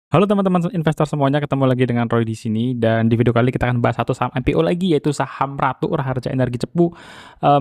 Halo teman-teman investor semuanya, ketemu lagi dengan Roy di sini dan di video kali kita akan bahas satu saham IPO lagi yaitu saham Ratu Raharja Energi Cepu.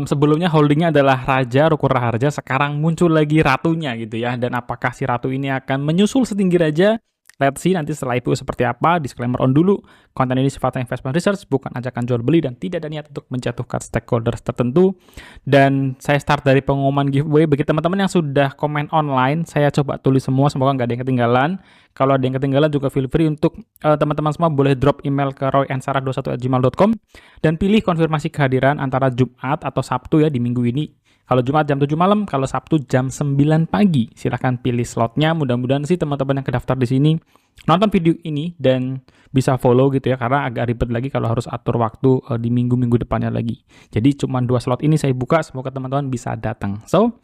Sebelumnya holdingnya adalah Raja Ruko Raharja, sekarang muncul lagi Ratunya gitu ya. Dan apakah si Ratu ini akan menyusul setinggi Raja? Let's see nanti setelah IPO seperti apa. Disclaimer on dulu, konten ini sifatnya investment research, bukan ajakan jual beli dan tidak ada niat untuk menjatuhkan stakeholders tertentu. Dan saya start dari pengumuman giveaway. Bagi teman-teman yang sudah komen online, saya coba tulis semua, semoga nggak ada yang ketinggalan. Kalau ada yang ketinggalan juga feel free untuk teman-teman semua boleh drop email ke royansarah21@gmail.com dan pilih konfirmasi kehadiran antara Jumat atau Sabtu ya di minggu ini. Kalau Jumat jam 7 malam, kalau Sabtu jam 9 pagi. Silahkan pilih slotnya. Mudah-mudahan sih teman-teman yang kedaftar di sini nonton video ini dan bisa follow gitu ya, karena agak ribet lagi kalau harus atur waktu di minggu-minggu depannya lagi. Jadi cuma 2 slot ini saya buka, semoga teman-teman bisa datang. So,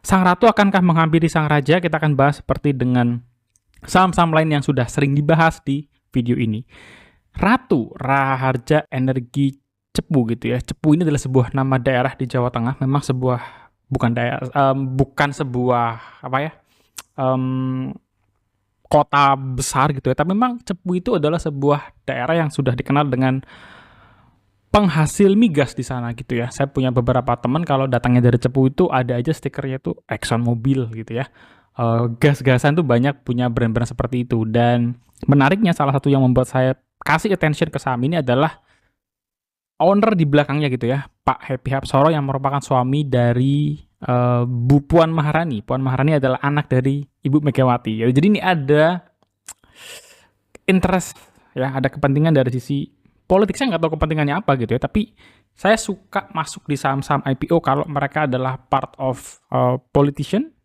Sang Ratu akankah menghampiri Sang Raja? Kita akan bahas seperti dengan saham-saham lain yang sudah sering dibahas di video ini. Ratu Raharja Energi Cepu gitu ya. Cepu ini adalah sebuah nama daerah di Jawa Tengah. Memang sebuah bukan sebuah kota besar gitu ya. Tapi memang Cepu itu adalah sebuah daerah yang sudah dikenal dengan penghasil migas di sana gitu ya. Saya punya beberapa teman kalau datangnya dari Cepu itu ada aja stikernya itu Exxon Mobil gitu ya. Gas-gasan tuh banyak punya brand-brand seperti itu. Dan menariknya salah satu yang membuat saya kasih attention ke saham ini adalah owner di belakangnya gitu ya, Pak Happy Hapsoro yang merupakan suami dari Bu Puan Maharani. Puan Maharani adalah anak dari Ibu Megawati. Jadi ini ada interest ya, ada kepentingan dari sisi politik. Saya nggak tahu kepentingannya apa gitu ya, tapi saya suka masuk di saham-saham IPO kalau mereka adalah part of politician,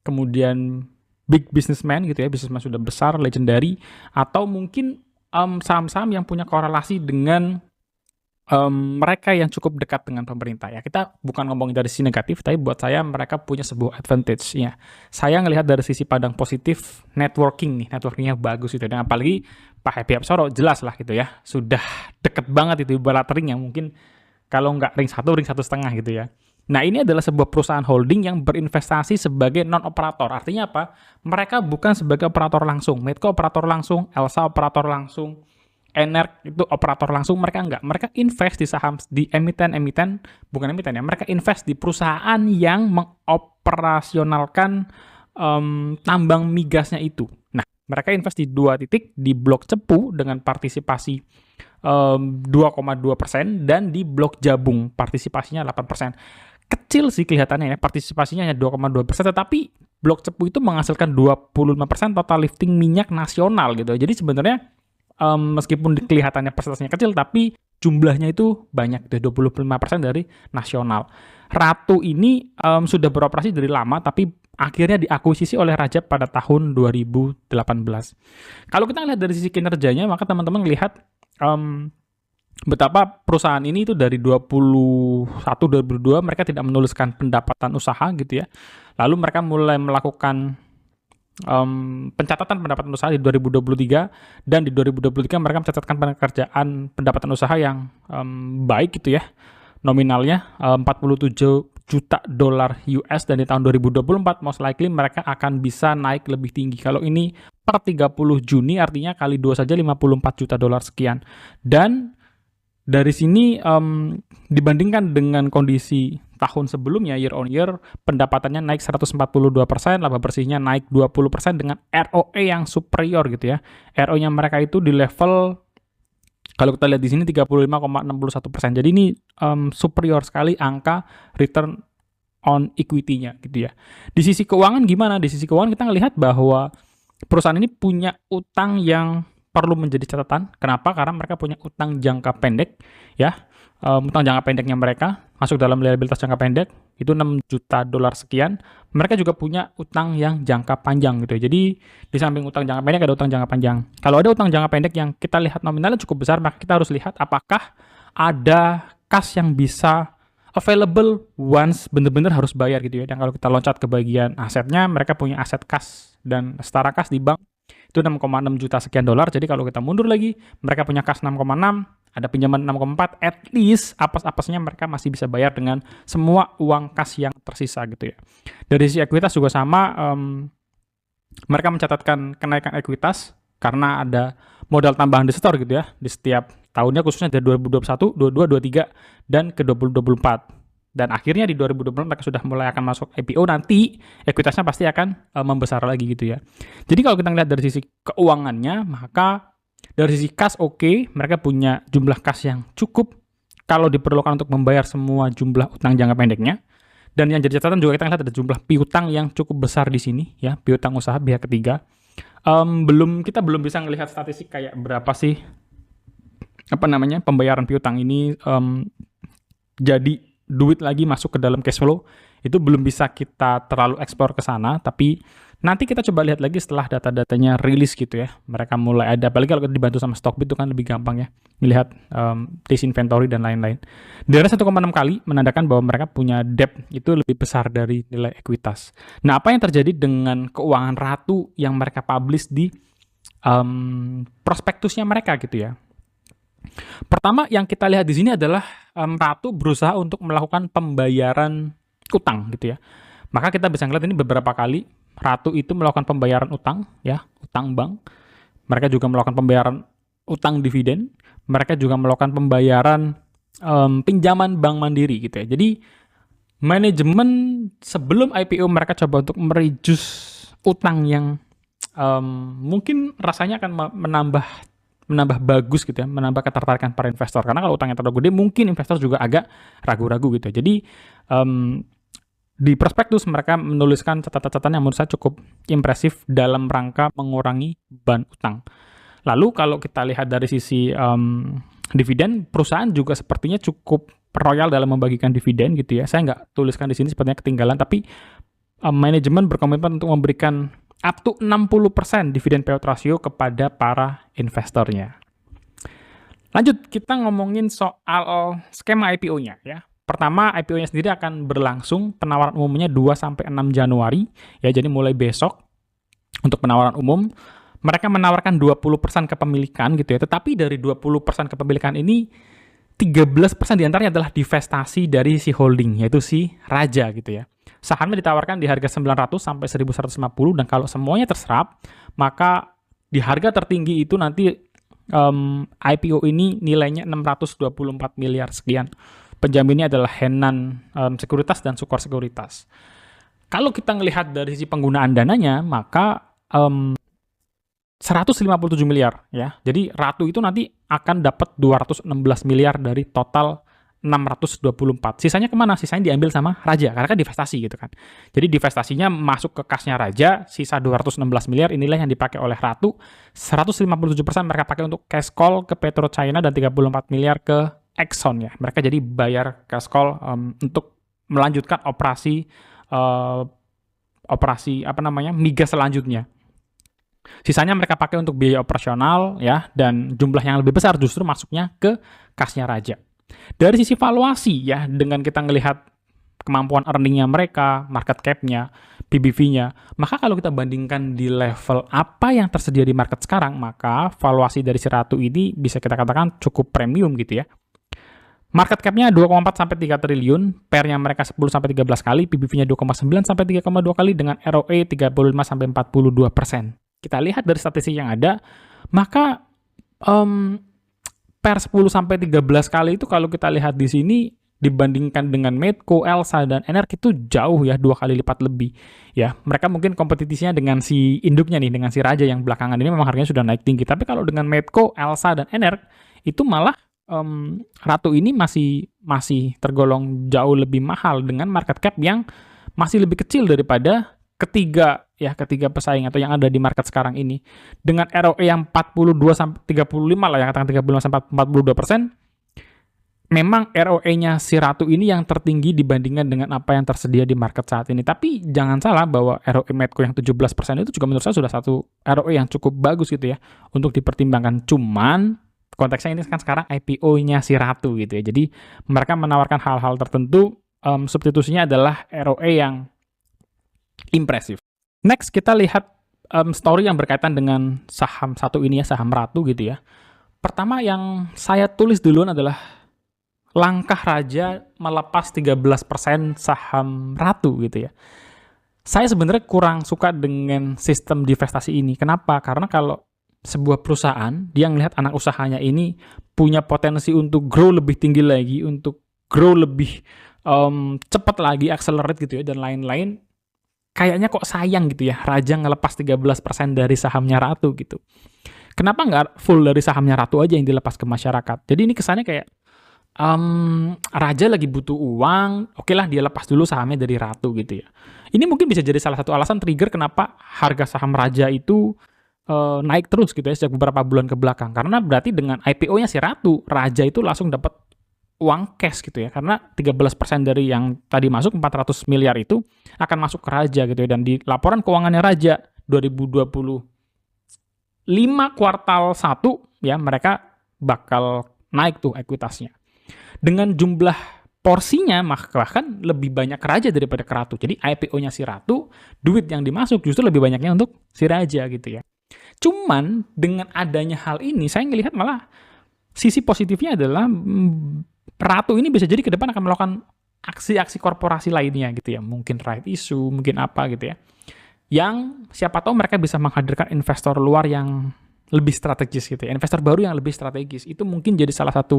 kemudian big businessman gitu ya, businessman sudah besar, legendary, atau mungkin saham-saham yang punya korelasi dengan mereka yang cukup dekat dengan pemerintah ya. Kita bukan ngomongin dari sisi negatif, tapi buat saya mereka punya sebuah advantage ya. Saya ngelihat dari sisi pandang positif networkingnya bagus gitu. Dan apalagi Pak Happy Hapsoro jelas lah gitu ya, sudah deket banget itu ibarat ring yang mungkin kalau nggak ring 1, ring 1,5 gitu ya. Nah ini adalah sebuah perusahaan holding yang berinvestasi sebagai non-operator. Artinya apa? Mereka bukan sebagai operator langsung. Medco operator langsung, Elsa operator langsung, Energ itu operator langsung, mereka enggak. Mereka invest di saham, di bukan emiten ya, mereka invest di perusahaan yang mengoperasionalkan tambang migasnya itu. Nah, mereka invest di 2 titik, di Blok Cepu dengan partisipasi 2,2% dan di Blok Jabung partisipasinya 8%. Kecil sih kelihatannya ya, partisipasinya hanya 2,2%, tetapi Blok Cepu itu menghasilkan 25% total lifting minyak nasional gitu. Jadi sebenarnya meskipun kelihatannya persentasenya kecil, tapi jumlahnya itu banyak, 25% dari nasional. Ratu ini sudah beroperasi dari lama, tapi akhirnya diakuisisi oleh Raja pada tahun 2018. Kalau kita lihat dari sisi kinerjanya, maka teman-teman lihat betapa perusahaan ini itu dari 2021-2022 mereka tidak menuliskan pendapatan usaha gitu ya. Lalu mereka mulai melakukan pencatatan pendapatan usaha di 2023, dan di 2023 mereka mencatatkan pekerjaan pendapatan usaha yang baik gitu ya, nominalnya 47 juta dolar US, dan di tahun 2024 most likely mereka akan bisa naik lebih tinggi. Kalau ini per 30 Juni artinya kali 2 saja 54 juta dolar sekian. Dan dari sini dibandingkan dengan kondisi tahun sebelumnya year on year, pendapatannya naik 142%, laba bersihnya naik 20% dengan ROE yang superior gitu ya. ROE-nya mereka itu di level, kalau kita lihat di sini 35,61%. Jadi ini superior sekali angka return on equity-nya gitu ya. Di sisi keuangan gimana? Di sisi keuangan kita ngelihat bahwa perusahaan ini punya utang yang perlu menjadi catatan. Kenapa? Karena mereka punya utang jangka pendek ya. Utang jangka pendeknya mereka masuk dalam liabilitas jangka pendek itu 6 juta dolar sekian. Mereka juga punya utang yang jangka panjang gitu. Jadi di samping utang jangka pendek ada utang jangka panjang. Kalau ada utang jangka pendek yang kita lihat nominalnya cukup besar, maka kita harus lihat apakah ada kas yang bisa available once benar-benar harus bayar gitu ya. Dan kalau kita loncat ke bagian asetnya, mereka punya aset kas dan setara kas di bank itu 6,6 juta sekian dolar. Jadi kalau kita mundur lagi, mereka punya kas 6,6, ada pinjaman 6,4, at least apes-apesnya mereka masih bisa bayar dengan semua uang kas yang tersisa gitu ya. Dari sisi ekuitas juga sama, Mereka mencatatkan kenaikan ekuitas karena ada modal tambahan di store gitu ya, di setiap tahunnya khususnya dari 2021, 22, 23, dan ke 2024. Dan akhirnya di 2024 mereka sudah mulai akan masuk IPO, nanti ekuitasnya pasti akan membesar lagi gitu ya. Jadi kalau kita lihat dari sisi keuangannya, maka dari sisi kas mereka punya jumlah kas yang cukup kalau diperlukan untuk membayar semua jumlah utang jangka pendeknya. Dan yang jadi catatan juga kita lihat ada jumlah piutang yang cukup besar di sini ya, piutang usaha pihak ketiga. Kita belum bisa melihat statistik kayak berapa sih pembayaran piutang ini jadi duit lagi masuk ke dalam cash flow. Itu belum bisa kita terlalu eksplor ke sana, tapi nanti kita coba lihat lagi setelah data-datanya rilis gitu ya. Mereka mulai ada, apalagi kalau dibantu sama Stockbit itu kan lebih gampang ya, melihat days inventory dan lain-lain. Dari 1,6 kali menandakan bahwa mereka punya debt itu lebih besar dari nilai ekuitas. Nah, apa yang terjadi dengan keuangan Ratu yang mereka publish di prospektusnya mereka gitu ya? Pertama yang kita lihat di sini adalah Ratu berusaha untuk melakukan pembayaran utang gitu ya. Maka kita bisa ngeliat ini beberapa kali Ratu itu melakukan pembayaran utang ya, utang bank. Mereka juga melakukan pembayaran utang dividen. Mereka juga melakukan pembayaran pinjaman bank mandiri gitu ya. Jadi manajemen sebelum IPO mereka coba untuk mereduce utang yang mungkin rasanya akan menambah bagus gitu ya, menambah ketertarikan para investor. Karena kalau utangnya terlalu gede, mungkin investor juga agak ragu-ragu gitu. Jadi di prospektus mereka menuliskan catatan-catatan yang menurut saya cukup impresif dalam rangka mengurangi beban utang. Lalu kalau kita lihat dari sisi dividen, perusahaan juga sepertinya cukup royal dalam membagikan dividen gitu ya. Saya nggak tuliskan di sini, sepertinya ketinggalan, tapi manajemen berkomitmen untuk memberikan up to 60% dividen payout ratio kepada para investornya. Lanjut, kita ngomongin soal skema IPO-nya ya. Pertama, IPO-nya sendiri akan berlangsung penawaran umumnya 2-6 Januari, ya, jadi mulai besok untuk penawaran umum. Mereka menawarkan 20% kepemilikan gitu ya, tetapi dari 20% kepemilikan ini, 13% diantaranya adalah divestasi dari si holding, yaitu si Raja gitu ya. Sahamnya ditawarkan di harga 900 sampai 1150, dan kalau semuanya terserap, maka di harga tertinggi itu nanti IPO ini nilainya 624 miliar sekian. Penjaminnya adalah Henan Sekuritas dan Sukor Sekuritas. Kalau kita melihat dari sisi penggunaan dananya, maka 157 miliar ya. Jadi Ratu itu nanti akan dapat 216 miliar dari total 624. Sisanya kemana? Sisanya diambil sama Raja, karena kan divestasi gitu kan. Jadi divestasinya masuk ke kasnya Raja, sisa 216 miliar inilah yang dipakai oleh Ratu. 157% mereka pakai untuk cash call ke PetroChina dan 34 miliar ke Exxon ya. Mereka jadi bayar cash call untuk melanjutkan operasi migas selanjutnya. Sisanya mereka pakai untuk biaya operasional ya, dan jumlah yang lebih besar justru masuknya ke kasnya Raja. Dari sisi valuasi ya, dengan kita ngelihat kemampuan earningnya mereka, market cap-nya, PBV-nya, maka kalau kita bandingkan di level apa yang tersedia di market sekarang, maka valuasi dari si Ratu ini bisa kita katakan cukup premium gitu ya. Market cap-nya 2,4 sampai 3 triliun, PER-nya mereka 10 sampai 13 kali, PBV-nya 2,9 sampai 3,2 kali dengan ROE 35 sampai 42%. Kita lihat dari statistik yang ada, maka PER 10 sampai 13 kali itu kalau kita lihat di sini dibandingkan dengan Medco, Elsa dan Energ itu jauh ya, 2 kali lipat lebih. Ya, mereka mungkin kompetisinya dengan si induknya nih, dengan si Raja yang belakangan ini memang harganya sudah naik tinggi. Tapi kalau dengan Medco, Elsa dan Energ itu malah Ratu ini masih tergolong jauh lebih mahal dengan market cap yang masih lebih kecil daripada ketiga pesaing atau yang ada di market sekarang ini. Dengan ROE yang 42 sampai 35 lah, yang katakan 35 sampai 42%, memang ROE-nya si Ratu ini yang tertinggi dibandingkan dengan apa yang tersedia di market saat ini. Tapi jangan salah bahwa ROE Medco yang 17% itu juga menurut saya sudah satu ROE yang cukup bagus gitu ya untuk dipertimbangkan. Cuman konteksnya ini kan sekarang IPO-nya si Ratu gitu ya. Jadi mereka menawarkan hal-hal tertentu, substitusinya adalah ROE yang impresif. Next kita lihat story yang berkaitan dengan saham satu ini ya, saham Ratu gitu ya. Pertama yang saya tulis duluan adalah langkah Raja melepas 13% saham Ratu gitu ya. Saya sebenarnya kurang suka dengan sistem divestasi ini. Kenapa? Karena kalau sebuah perusahaan, dia ngelihat anak usahanya ini punya potensi untuk grow lebih tinggi lagi, untuk grow lebih cepat lagi, accelerate gitu ya, dan lain-lain, kayaknya kok sayang gitu ya, Raja ngelepas 13% dari sahamnya Ratu gitu. Kenapa nggak full dari sahamnya Ratu aja yang dilepas ke masyarakat? Jadi ini kesannya kayak, Raja lagi butuh uang, oke lah dia lepas dulu sahamnya dari Ratu gitu ya. Ini mungkin bisa jadi salah satu alasan trigger kenapa harga saham Raja itu naik terus gitu ya sejak beberapa bulan ke belakang. Karena berarti dengan IPO-nya si Ratu, Raja itu langsung dapat uang cash gitu ya. Karena 13% dari yang tadi masuk 400 miliar itu akan masuk ke Raja gitu ya. Dan di laporan keuangannya Raja 2025 kuartal 1 ya, mereka bakal naik tuh ekuitasnya. Dengan jumlah porsinya bahkan lebih banyak ke Raja daripada ke Ratu. Jadi IPO-nya si Ratu, duit yang dimasuk justru lebih banyaknya untuk si Raja gitu ya. Cuman dengan adanya hal ini, saya ngelihat malah sisi positifnya adalah Ratu ini bisa jadi ke depan akan melakukan aksi-aksi korporasi lainnya gitu ya. Mungkin right issue, mungkin apa gitu ya. Yang siapa tahu mereka bisa menghadirkan investor luar yang lebih strategis gitu ya. Investor baru yang lebih strategis. Itu mungkin jadi salah satu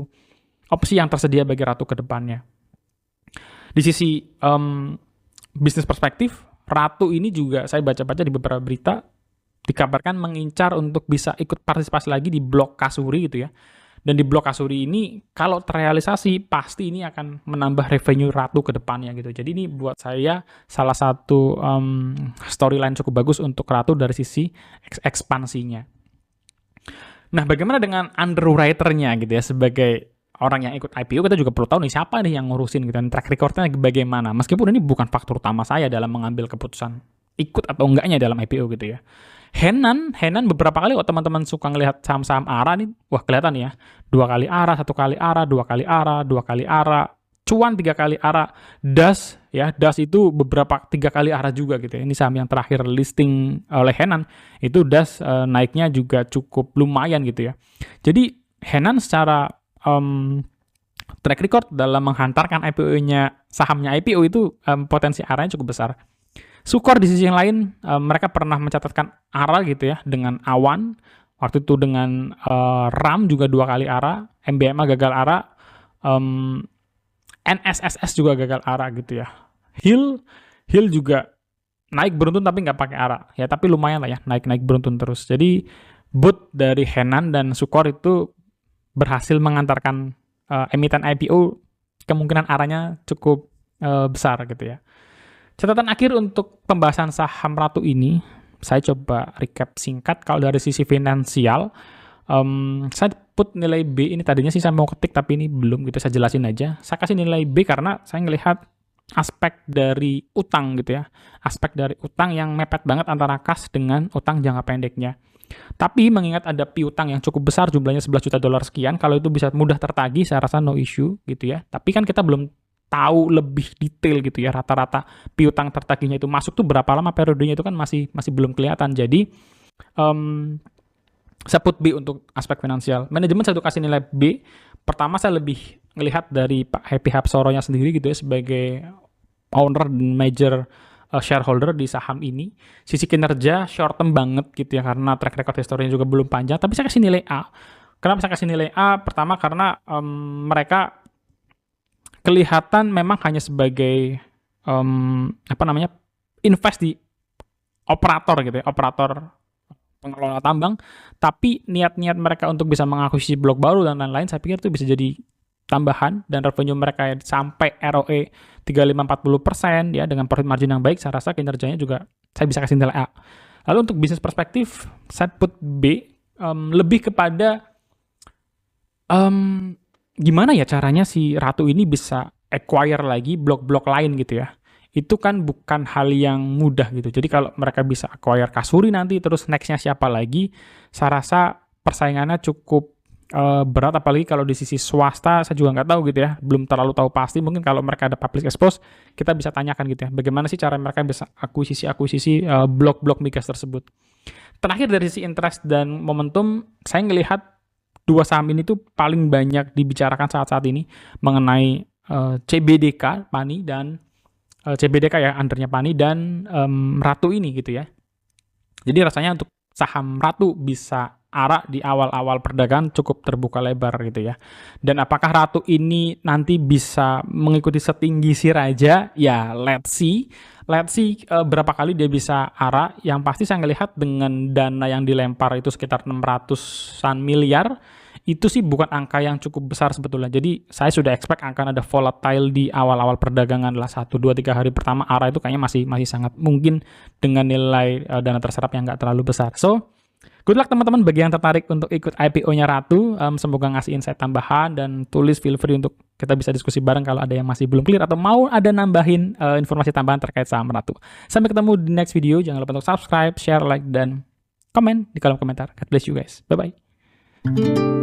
opsi yang tersedia bagi Ratu ke depannya. Di sisi bisnis perspektif, Ratu ini juga saya baca-baca di beberapa berita dikabarkan mengincar untuk bisa ikut partisipasi lagi di blok Kasuri gitu ya. Dan di blok Kasuri ini kalau terrealisasi pasti ini akan menambah revenue Ratu ke depannya gitu. Jadi ini buat saya salah satu storyline cukup bagus untuk Ratu dari sisi ekspansinya. Nah, bagaimana dengan underwriter-nya gitu ya, sebagai orang yang ikut IPO kita juga perlu tahu nih siapa nih yang ngurusin gitu, dan track record-nya bagaimana. Meskipun ini bukan faktor utama saya dalam mengambil keputusan ikut atau enggaknya dalam IPO gitu ya. Henan beberapa kali kok teman-teman suka ngelihat saham-saham ARA nih, wah kelihatan ya, 2 kali ARA, 1 kali ARA, 2 kali ARA, 2 kali ARA, cuan 3 kali ARA, DAS ya, DAS itu beberapa 3 kali ARA juga gitu ya. Ini saham yang terakhir listing oleh Henan, itu DAS naiknya juga cukup lumayan gitu ya. Jadi Henan secara track record dalam menghantarkan IPO-nya, sahamnya IPO itu potensi ARA-nya cukup besar. Sukor di sisi yang lain, mereka pernah mencatatkan ARA gitu ya, dengan Awan, waktu itu dengan RAM juga 2 kali ARA, MBMA gagal ARA, NSSS juga gagal ARA gitu ya. Hill juga naik beruntun tapi nggak pakai ARA, ya tapi lumayan lah ya, naik beruntun terus. Jadi both dari Henan dan Sukor itu berhasil mengantarkan emiten IPO, kemungkinan ARA-nya cukup besar gitu ya. Catatan akhir untuk pembahasan saham Ratu ini, saya coba recap singkat. Kalau dari sisi finansial, saya put nilai B, ini tadinya sih saya mau ketik tapi ini belum gitu, saya jelasin aja. Saya kasih nilai B karena saya ngelihat aspek dari utang gitu ya, aspek dari utang yang mepet banget antara kas dengan utang jangka pendeknya. Tapi mengingat ada piutang yang cukup besar, jumlahnya 11 juta dolar sekian, kalau itu bisa mudah tertagih, saya rasa no issue gitu ya. Tapi kan kita belum tahu lebih detail gitu ya, rata-rata piutang tertagihnya itu masuk tuh berapa lama periodenya, itu kan masih belum kelihatan. Jadi saya put B untuk aspek finansial. Manajemen saya kasih nilai B. Pertama saya lebih ngelihat dari Pak Happy Hapsoronya sendiri gitu ya, sebagai owner dan major shareholder di saham ini. Sisi kinerja short term banget gitu ya, karena track record historinya juga belum panjang, tapi saya kasih nilai A. Kenapa saya kasih nilai A? Pertama karena mereka kelihatan memang hanya sebagai invest di operator gitu ya, operator pengelola tambang, tapi niat-niat mereka untuk bisa mengakuisisi blok baru dan lain-lain, saya pikir itu bisa jadi tambahan, dan revenue mereka sampai ROE 35-40% ya, dengan profit margin yang baik, saya rasa kinerjanya juga saya bisa kasih nilai A. Lalu untuk bisnis perspektif, saya put B, lebih kepada gimana ya caranya si Ratu ini bisa acquire lagi blok-blok lain gitu ya. Itu kan bukan hal yang mudah gitu. Jadi kalau mereka bisa acquire Kasuri nanti, terus next-nya siapa lagi, saya rasa persaingannya cukup berat, apalagi kalau di sisi swasta, saya juga nggak tahu gitu ya, belum terlalu tahu pasti. Mungkin kalau mereka ada public expose, kita bisa tanyakan gitu ya, bagaimana sih cara mereka bisa akuisisi blok-blok migas tersebut. Terakhir dari sisi interest dan momentum, saya ngelihat dua saham ini tuh paling banyak dibicarakan saat-saat ini mengenai CBDK, Pani, dan CBDK ya, undernya Pani dan Ratu ini gitu ya. Jadi rasanya untuk saham Ratu bisa ARA di awal-awal perdagangan cukup terbuka lebar gitu ya. Dan apakah Ratu ini nanti bisa mengikuti setinggi si Raja? Ya, let's see. Let's see berapa kali dia bisa ARA. Yang pasti saya ngelihat dengan dana yang dilempar itu sekitar 600-an miliar, itu sih bukan angka yang cukup besar sebetulnya. Jadi saya sudah expect akan ada volatile di awal-awal perdagangan lah, 1, 2, 3 hari pertama ARA itu kayaknya masih sangat mungkin dengan nilai dana terserap yang nggak terlalu besar. So, good luck teman-teman bagi yang tertarik untuk ikut IPO-nya Ratu. Semoga ngasih insight tambahan dan tulis, feel free untuk kita bisa diskusi bareng kalau ada yang masih belum clear atau mau ada nambahin informasi tambahan terkait saham Ratu. Sampai ketemu di next video. Jangan lupa untuk subscribe, share, like, dan komen di kolom komentar. God bless you guys. Bye-bye.